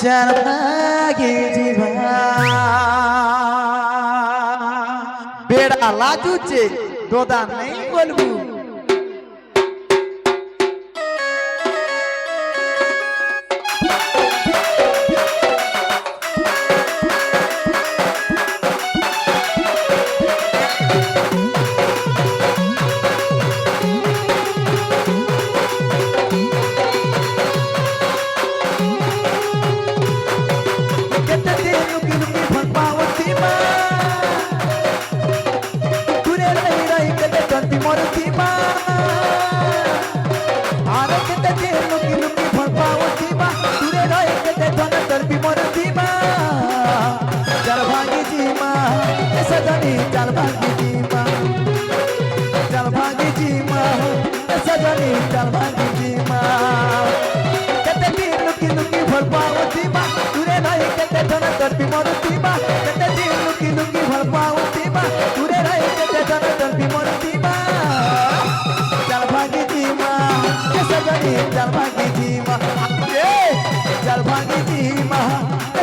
যার ভাগে জীবা বেড়া লাজুছে দোদা নেই বলবু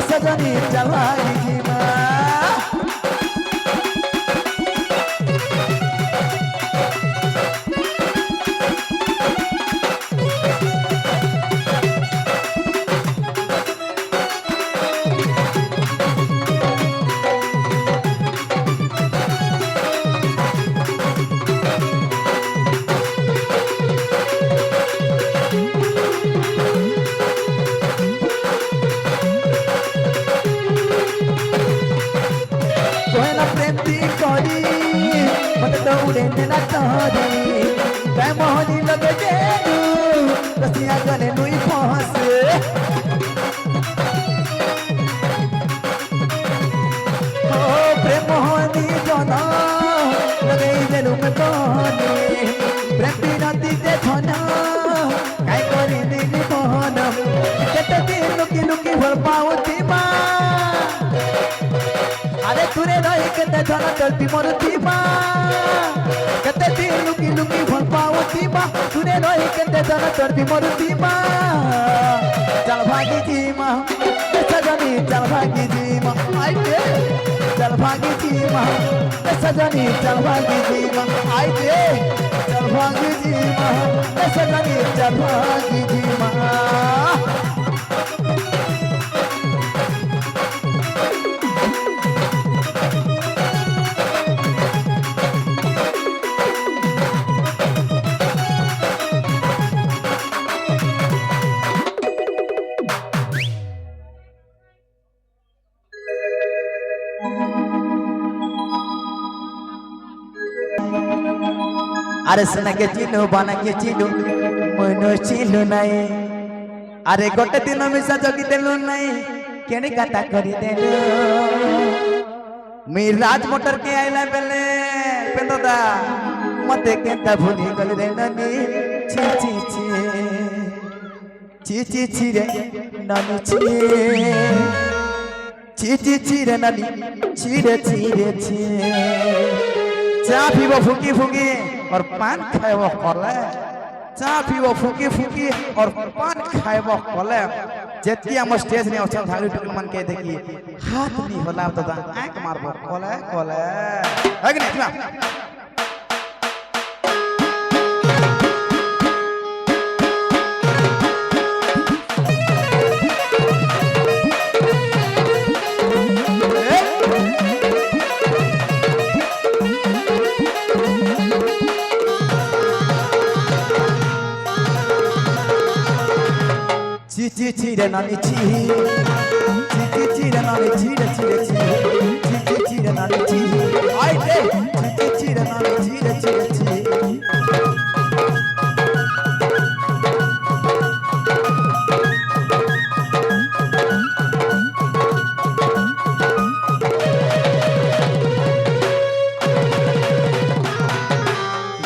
सजनी जवानी जी दौड़े ना तोरी कै मोहनी लगे जेनु रसिया गले नुई फंस ओ प्रेम मोहनी जना लगे जेनु में तोनी प्रेम बिनती दे थना काय करी दिली मोहन केते दिन लुकी लुकी भर पावती मा अरे तुरे रही केते धन चलती मरती मा केते दिन लुकी लुकी भल पावती मा तुरे रही केते धन चलती मरती मा चल भागी जी मा सजनी चल भागी जी मा आई दे चल भागी जी मा सजनी चल भागी जी मा आई दे चल भागी जी मा सजनी चल भागी जी मा अरे सुना के चिन्हू बना के चिन्हू मनो चिन्हू नहीं अरे गोटे दिन मिसा जगी देलु नहीं केनी कथा करी देलु मी राज मोटर के आइला बेले पेंदोदा मते केंता भूली गली रे ननी छी छी छी छी छी छी रे ननी छी रे ननी छी चा पीबो फूकी फूकी और पान खाएबो कले चा पीबो फूकी फूकी और पान खाएबो कले जेती हम स्टेज ने औछल थाली टुकल मन के देखी हाथ नी होला तो आंख मारबो कले कले है कि नहीं Chira nani chi, chira nani chira chira nani chi, ay de chira nani chira chi.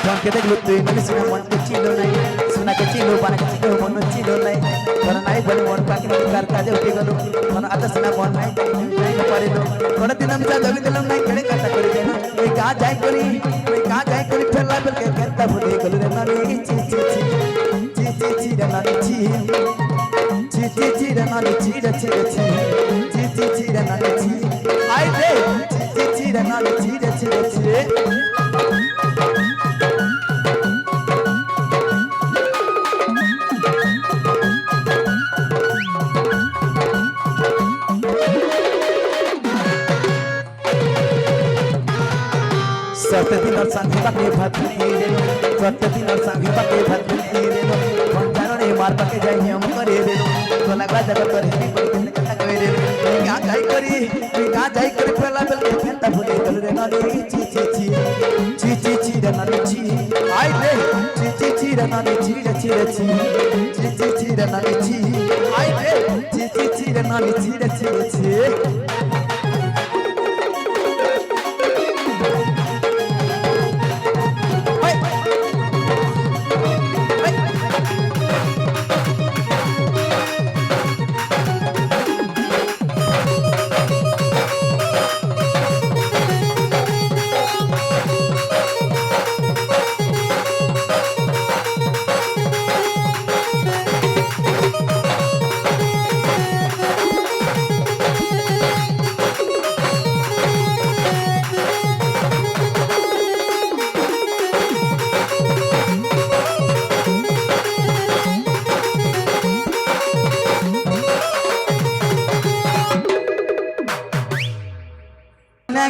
Jangan kita gelutin, tapi sudah mau kecil naik, sudah kecil panas kecil mau kecil naik. Karena naik balik mau pakai nikar kaje uti galu, karena atas sudah mau naik kepari tu. Karena tidak bisa jadi dalam naik kene kata kori kena, koi kah jai kori, terlah berke kata budi galu dan nani chi dan nani chi চিরে নালে চিরে চিরে চিরে নালে চিরে I রে চিরে নালে চিরে চিরে চিরে सत्य दिन और संगी बाके भतनी रे सत्य दिन और संगी बाके भतनी रे पंचारो ने मार बाके जाई हम करे रे तो लगा जब करे नहीं कोई दिन कथा करे रे का जाई करी पहला बेल के फेंता भूले गल रे नाली ची रे नाली ची आई रे ची रे नाली ची रे ची रे नाली ची आई रे ची रे नाली ची रे ची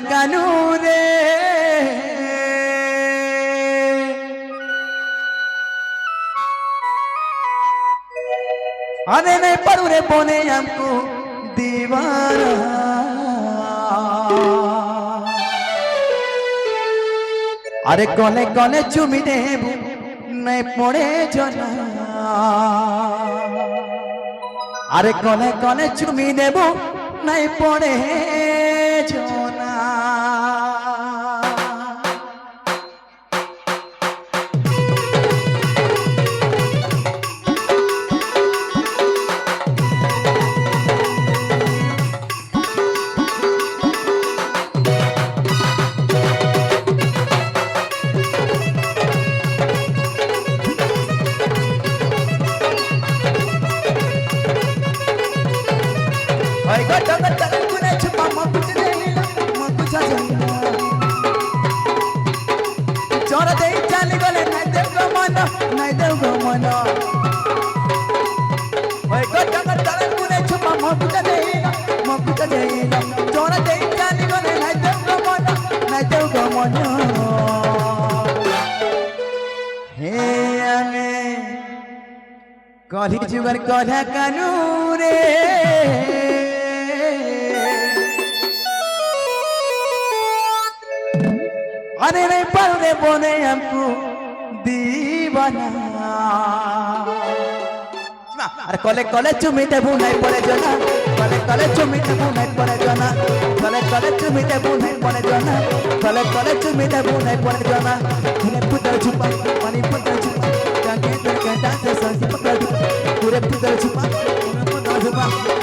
कानूरे अरे नहीं पड़ू रे बोने हमको दीवाना अरे कोने कोने चुमी दे नहीं पड़े जना अरे कोने कोने चुमी देबो नहीं पड़े जना चोर दे चल गले नहीं देव गो मनो ओए गटगर तलन कुने छुपा मकुचा दे चोर दे चल गले नहीं देव गो मनो हे आने कली जुगर कला कानूरे अरे नहीं पढ़ने बोने हमको दीवाना अरे कले कले चुमी देबू नहीं पड़े जना कले चुमी देबू नहीं पड़े जना कले चुमी देबू नहीं पड़े जना कले चुमी देबू नहीं पड़े जना पूरे पुत्र छुपा पानी पुत्र छुपा काके के डांस संग पकड़ पूरे पुत्र छुपा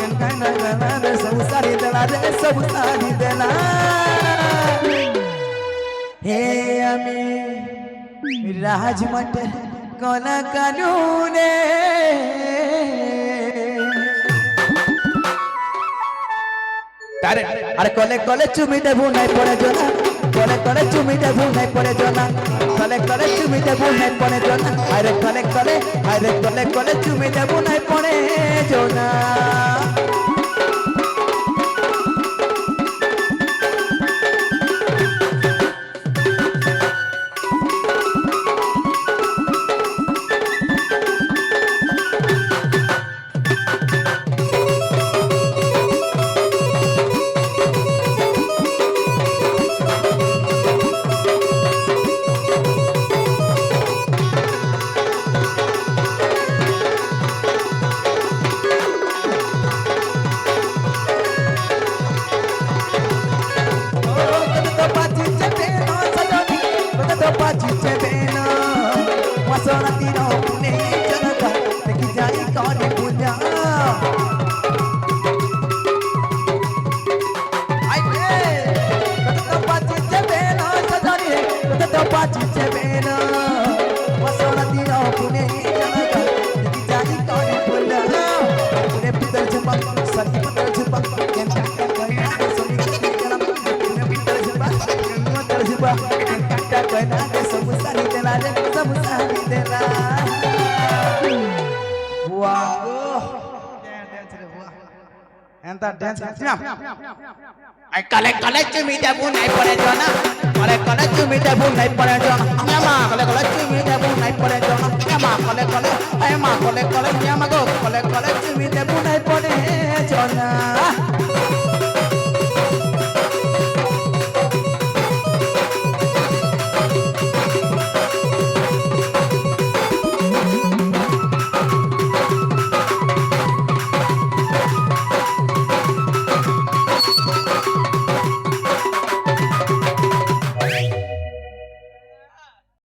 कनका ना सब सारी देला हे अमी राजमट कोना कानूने अरे कले कले चुमी देबू नहीं पड़े जना कले चुमी देबू नहीं पड़े जना कले चुमी देबू नहीं पड़े जना अरे कले चुमी देबू नहीं पड़े जना এন্তা ড্যান্স আই কলে কলে চুমি দেবু নাই পড়ে জনা কলে কলে চুমি দেবু নাই পড়ে জনা মা কলে কলে চুমি দেবু নাই পড়ে জনা মা কলে কলে এ মা কলে কলে মা গো কলে কলে চুমি দেবু